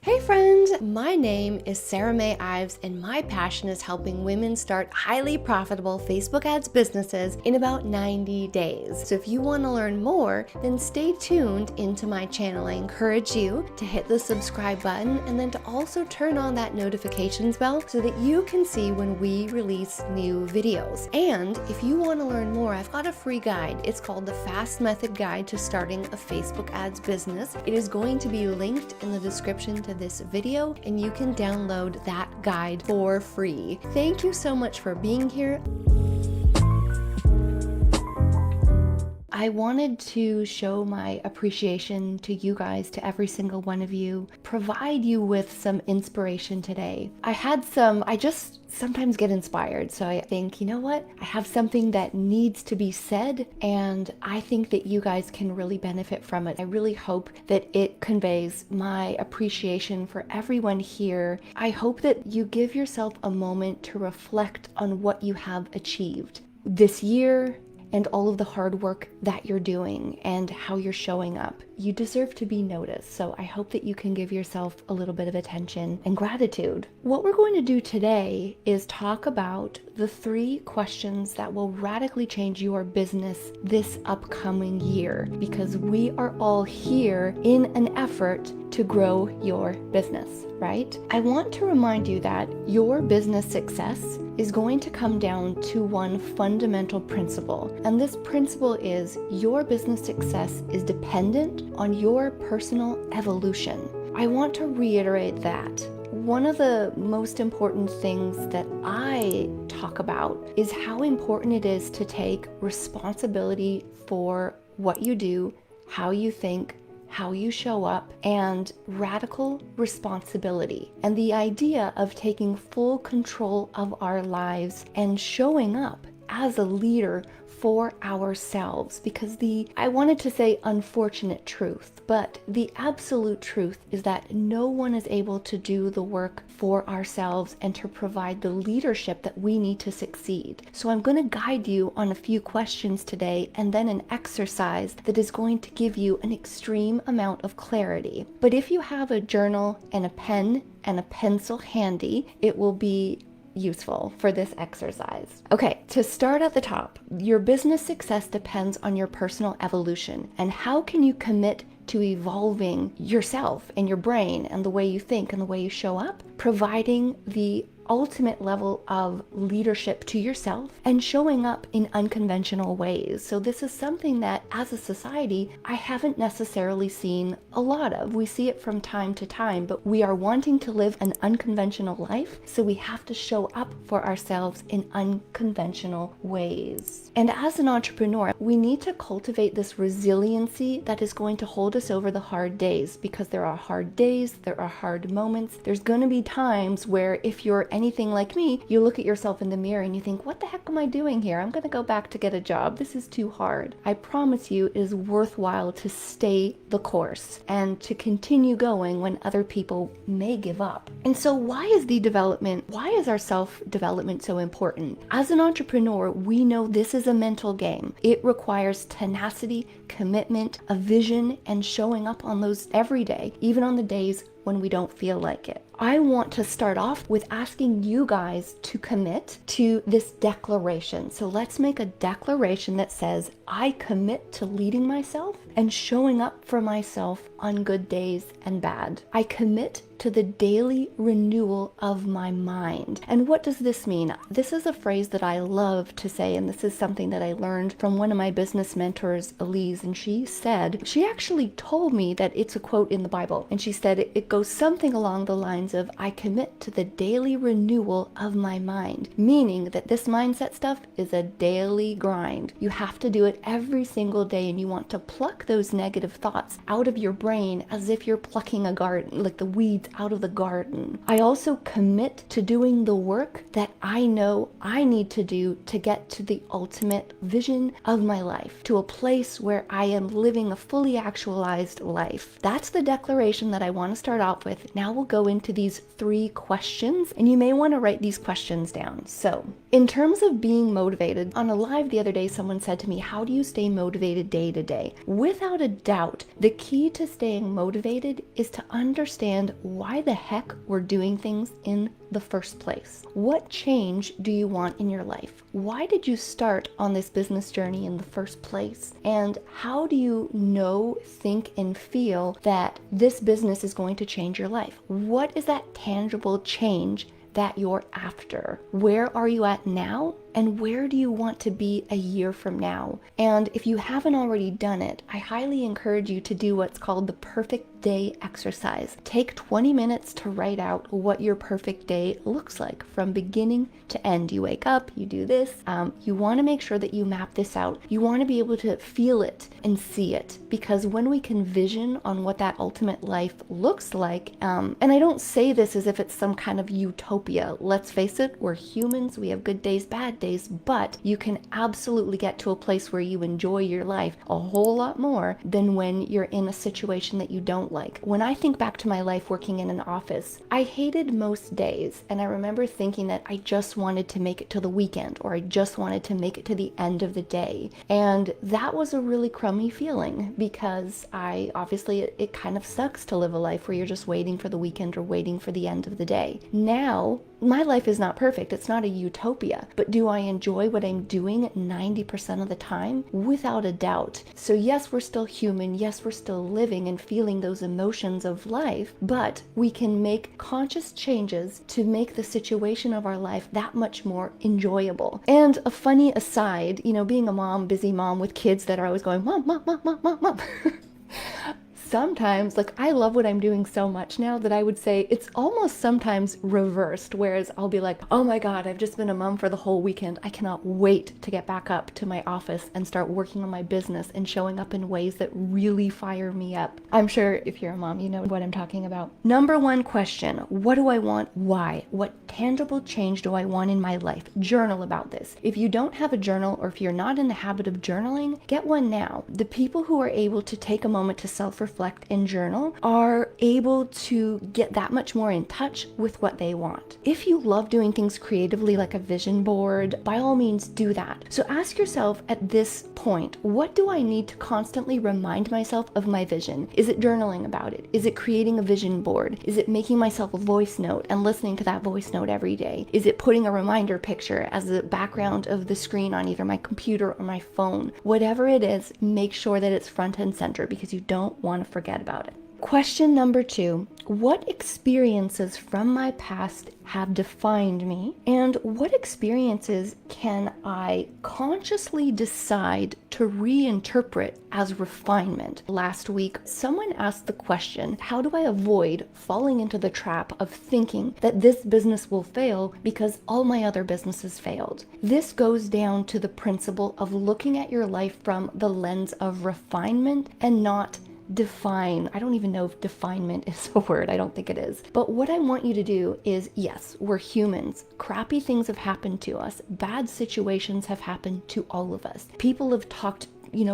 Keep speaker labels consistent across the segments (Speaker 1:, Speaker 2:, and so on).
Speaker 1: Hey friend, my name is Sarah Mae Ives and my passion is helping women start highly profitable Facebook ads businesses in about 90 days. So if you want to learn more, then stay tuned into my channel. I encourage you to hit the subscribe button and then to also turn on that notifications bell so that you can see when we release new videos. And if you want to learn more, I've got a free guide. It's called the Fast Method Guide to Starting a Facebook Ads Business. It is going to be linked in the description to this video and you can download that guide for free. Thank you so much for being here. I wanted to show my appreciation to you guys, to every single one of you, provide you with some inspiration today. I just sometimes get inspired, so I think, you know what? I have something that needs to be said, and I think that you guys can really benefit from it. I really hope that it conveys my appreciation for everyone here. I hope that you give yourself a moment to reflect on what you have achieved this year, and all of the hard work that you're doing and how you're showing up. You deserve to be noticed, so I hope that you can give yourself a little bit of attention and gratitude. What we're going to do today is talk about the 3 questions that will radically change your business this upcoming year, because we are all here in an effort to grow your business, right? I want to remind you that your business success is going to come down to one fundamental principle, and this principle is your business success is dependent on your personal evolution. I want to reiterate that. One of the most important things that I talk about is how important it is to take responsibility for what you do, how you think, how you show up, and radical responsibility. And the idea of taking full control of our lives and showing up as a leader for ourselves, because I wanted to say unfortunate truth, but the absolute truth is that no one is able to do the work for ourselves and to provide the leadership that we need to succeed. So I'm going to guide you on a few questions today and then an exercise that is going to give you an extreme amount of clarity. But if you have a journal and a pen and a pencil handy, it will be useful for this exercise. Okay, to start at the top, your business success depends on your personal evolution. And how can you commit to evolving yourself and your brain and the way you think and the way you show up? Providing the ultimate level of leadership to yourself and showing up in unconventional ways. So this is something that as a society, I haven't necessarily seen a lot of. We see it from time to time, but we are wanting to live an unconventional life, so we have to show up for ourselves in unconventional ways. And as an entrepreneur, we need to cultivate this resiliency that is going to hold us over the hard days, because there are hard days, there are hard moments. There's going to be times where, if you're anything like me, you look at yourself in the mirror and you think, what the heck am I doing here? I'm going to go back to get a job. This is too hard. I promise you it is worthwhile to stay the course and to continue going when other people may give up. And so why is our self-development so important? As an entrepreneur, we know this is a mental game. It requires tenacity, commitment, a vision, and showing up on those every day, even on the days when we don't feel like it. I want to start off with asking you guys to commit to this declaration. So let's make a declaration that says, I commit to leading myself and showing up for myself on good days and bad. I commit to the daily renewal of my mind. And what does this mean? This is a phrase that I love to say, and this is something that I learned from one of my business mentors, Elise, and she actually told me that it's a quote in the Bible, and she said it goes something along the lines of, I commit to the daily renewal of my mind, meaning that this mindset stuff is a daily grind. You have to do it every single day, and you want to pluck those negative thoughts out of your brain as if you're plucking a garden, like the weeds out of the garden. I also commit to doing the work that I know I need to do to get to the ultimate vision of my life, to a place where I am living a fully actualized life. That's the declaration that I want to start off with. Now we'll go into to these 3 questions, and you may want to write these questions down. So, in terms of being motivated, on a live the other day, someone said to me, how do you stay motivated day to day? Without a doubt, the key to staying motivated is to understand why the heck we're doing things in the first place. What change do you want in your life? Why did you start on this business journey in the first place? And how do you know, think, and feel that this business is going to change your life? What is that tangible change that you're after? Where are you at now? And where do you want to be a year from now? And if you haven't already done it, I highly encourage you to do what's called the perfect day exercise. Take 20 minutes to write out what your perfect day looks like from beginning to end. You wake up, you do this. You want to make sure that you map this out. You want to be able to feel it and see it, because when we can vision on what that ultimate life looks like, and I don't say this as if it's some kind of utopia. Let's face it, we're humans. We have good days, bad days, but you can absolutely get to a place where you enjoy your life a whole lot more than when you're in a situation that you don't like. When I think back to my life working in an office, I hated most days, and I remember thinking that I just wanted to make it to the weekend, or I just wanted to make it to the end of the day. And that was a really crummy feeling, because it kind of sucks to live a life where you're just waiting for the weekend or waiting for the end of the day. Now, my life is not perfect. It's not a utopia, but do I enjoy what I'm doing 90% of the time? Without a doubt. So yes, we're still human. Yes, we're still living and feeling those emotions of life, but we can make conscious changes to make the situation of our life that much more enjoyable. And a funny aside, being a mom, busy mom with kids that are always going, mom, mom, mom, mom, mom, mom. Sometimes, I love what I'm doing so much now that I would say it's almost sometimes reversed, whereas I'll be like, oh my God, I've just been a mom for the whole weekend. I cannot wait to get back up to my office and start working on my business and showing up in ways that really fire me up. I'm sure if you're a mom, you know what I'm talking about. Number 1 question, what do I want? Why? What tangible change do I want in my life? Journal about this. If you don't have a journal, or if you're not in the habit of journaling, get one now. The people who are able to take a moment to self-reflect and journal are able to get that much more in touch with what they want. If you love doing things creatively like a vision board, by all means do that. So ask yourself at this point, what do I need to constantly remind myself of my vision? Is it journaling about it? Is it creating a vision board? Is it making myself a voice note and listening to that voice note every day? Is it putting a reminder picture as the background of the screen on either my computer or my phone? Whatever it is, make sure that it's front and center, because you don't want to forget about it. Question number 2, what experiences from my past have defined me, and what experiences can I consciously decide to reinterpret as refinement? Last week, someone asked the question, how do I avoid falling into the trap of thinking that this business will fail because all my other businesses failed? This goes down to the principle of looking at your life from the lens of refinement and not define. I don't even know if definement is a word. I don't think it is. But what I want you to do is, yes, we're humans. Crappy things have happened to us. Bad situations have happened to all of us. People have talked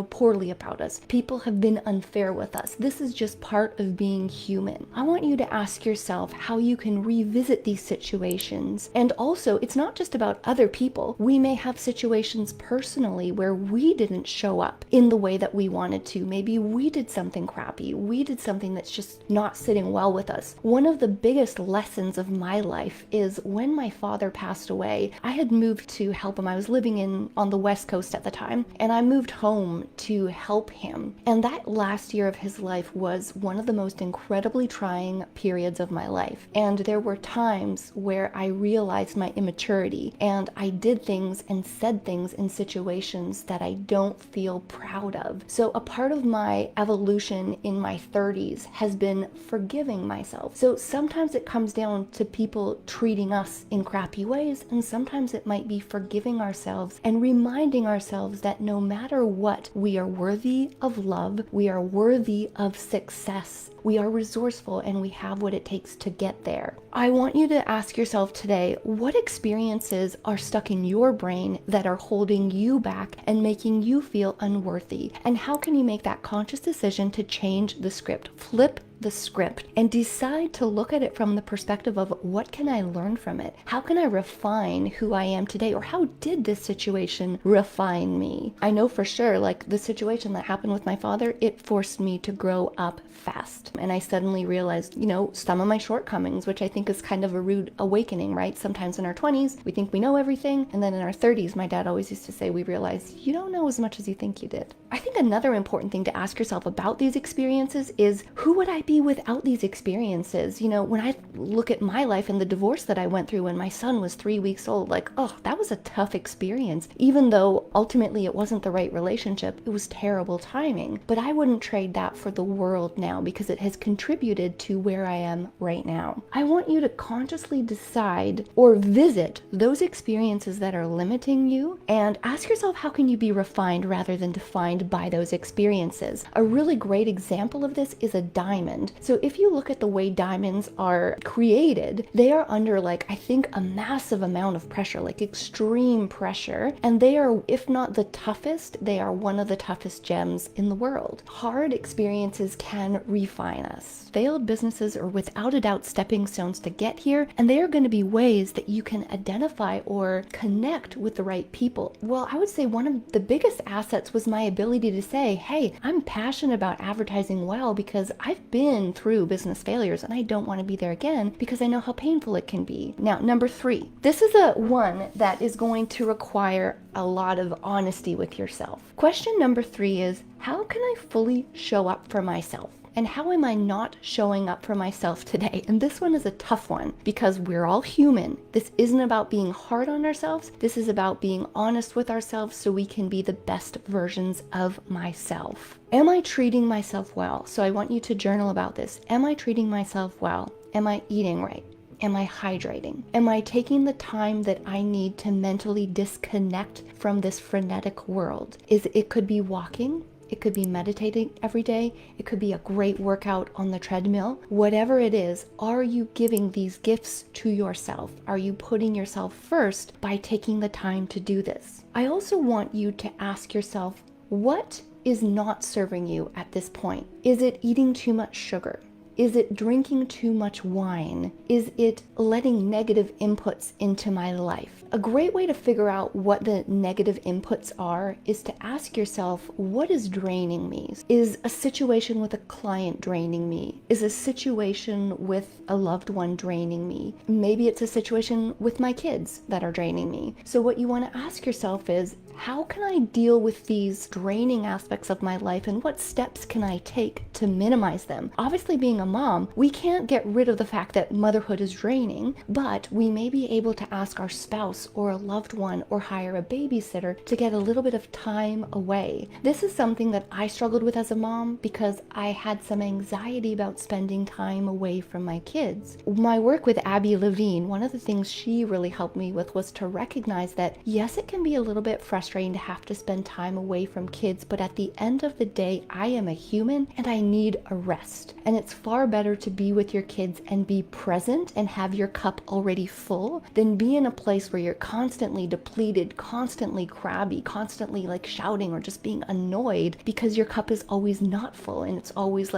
Speaker 1: poorly about us. People have been unfair with us. This is just part of being human. I want you to ask yourself how you can revisit these situations. And also, it's not just about other people. We may have situations personally where we didn't show up in the way that we wanted to. Maybe we did something crappy. We did something that's just not sitting well with us. One of the biggest lessons of my life is when my father passed away, I had moved to help him. I was living on the West Coast at the time, and I moved home to help him. And that last year of his life was one of the most incredibly trying periods of my life. And there were times where I realized my immaturity, and I did things and said things in situations that I don't feel proud of. So a part of my evolution in my 30s has been forgiving myself. So sometimes it comes down to people treating us in crappy ways, and sometimes it might be forgiving ourselves and reminding ourselves that no matter what, we are worthy of love, we are worthy of success, we are resourceful, and we have what it takes to get there. I want you to ask yourself today, what experiences are stuck in your brain that are holding you back and making you feel unworthy? And how can you make that conscious decision to change the script? Flip the script and decide to look at it from the perspective of what can I learn from it? How can I refine who I am today? Or how did this situation refine me? I know for sure, like the situation that happened with my father, it forced me to grow up fast. And I suddenly realized, some of my shortcomings, which I think is kind of a rude awakening, right? Sometimes in our 20s, we think we know everything. And then in our 30s, my dad always used to say, we realize you don't know as much as you think you did. I think another important thing to ask yourself about these experiences is, who would I be without these experiences? When I look at my life and the divorce that I went through when my son was 3 weeks old, like, oh, that was a tough experience. Even though ultimately it wasn't the right relationship, it was terrible timing. But I wouldn't trade that for the world now, because it has contributed to where I am right now. I want you to consciously decide or visit those experiences that are limiting you and ask yourself, how can you be refined rather than defined by those experiences? A really great example of this is a diamond. So if you look at the way diamonds are created, they are under I think a massive amount of pressure, like extreme pressure. And they are, if not the toughest, they are one of the toughest gems in the world. Hard experiences can refine us. Failed businesses are without a doubt stepping stones to get here, and they are going to be ways that you can identify or connect with the right people. Well, I would say one of the biggest assets was my ability to say, hey, I'm passionate about advertising well because I've been through business failures and I don't want to be there again because I know how painful it can be. Now, number 3, this is a one that is going to require a lot of honesty with yourself. Question number 3 is, how can I fully show up for myself? And how am I not showing up for myself today? And this one is a tough one because we're all human. This isn't about being hard on ourselves. This is about being honest with ourselves so we can be the best versions of myself. Am I treating myself well? So I want you to journal about this. Am I treating myself well? Am I eating right? Am I hydrating? Am I taking the time that I need to mentally disconnect from this frenetic world? It could be walking. It could be meditating every day. It could be a great workout on the treadmill. Whatever it is, are you giving these gifts to yourself? Are you putting yourself first by taking the time to do this? I also want you to ask yourself, what is not serving you at this point? Is it eating too much sugar? Is it drinking too much wine? Is it letting negative inputs into my life? A great way to figure out what the negative inputs are is to ask yourself, what is draining me? Is a situation with a client draining me? Is a situation with a loved one draining me? Maybe it's a situation with my kids that are draining me. So what you want to ask yourself is, how can I deal with these draining aspects of my life, and what steps can I take to minimize them? Obviously, being a mom, we can't get rid of the fact that motherhood is draining, but we may be able to ask our spouse or a loved one or hire a babysitter to get a little bit of time away. This is something that I struggled with as a mom because I had some anxiety about spending time away from my kids. My work with Abby Levine, one of the things she really helped me with was to recognize that, yes, it can be a little bit frustrating to have to spend time away from kids, but at the end of the day, I am a human and I need a rest. And it's far better to be with your kids and be present and have your cup already full than be in a place where you're constantly depleted, constantly crabby, constantly shouting or just being annoyed because your cup is always not full and it's always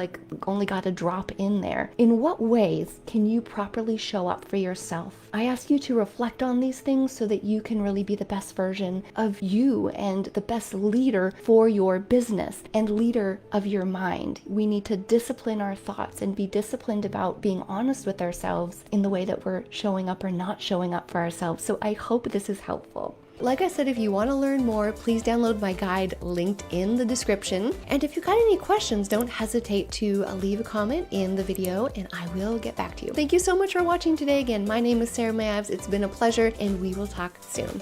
Speaker 1: only got a drop in there. In what ways can you properly show up for yourself? I ask you to reflect on these things so that you can really be the best version of you and the best leader for your business and leader of your mind. We need to discipline our thoughts and be disciplined about being honest with ourselves in the way that we're showing up or not showing up for ourselves. So I hope this is helpful. Like I said, if you want to learn more, please download my guide linked in the description. And if you've got any questions, don't hesitate to leave a comment in the video and I will get back to you. Thank you so much for watching today. Again, my name is Sarah Ives. It's been a pleasure and we will talk soon.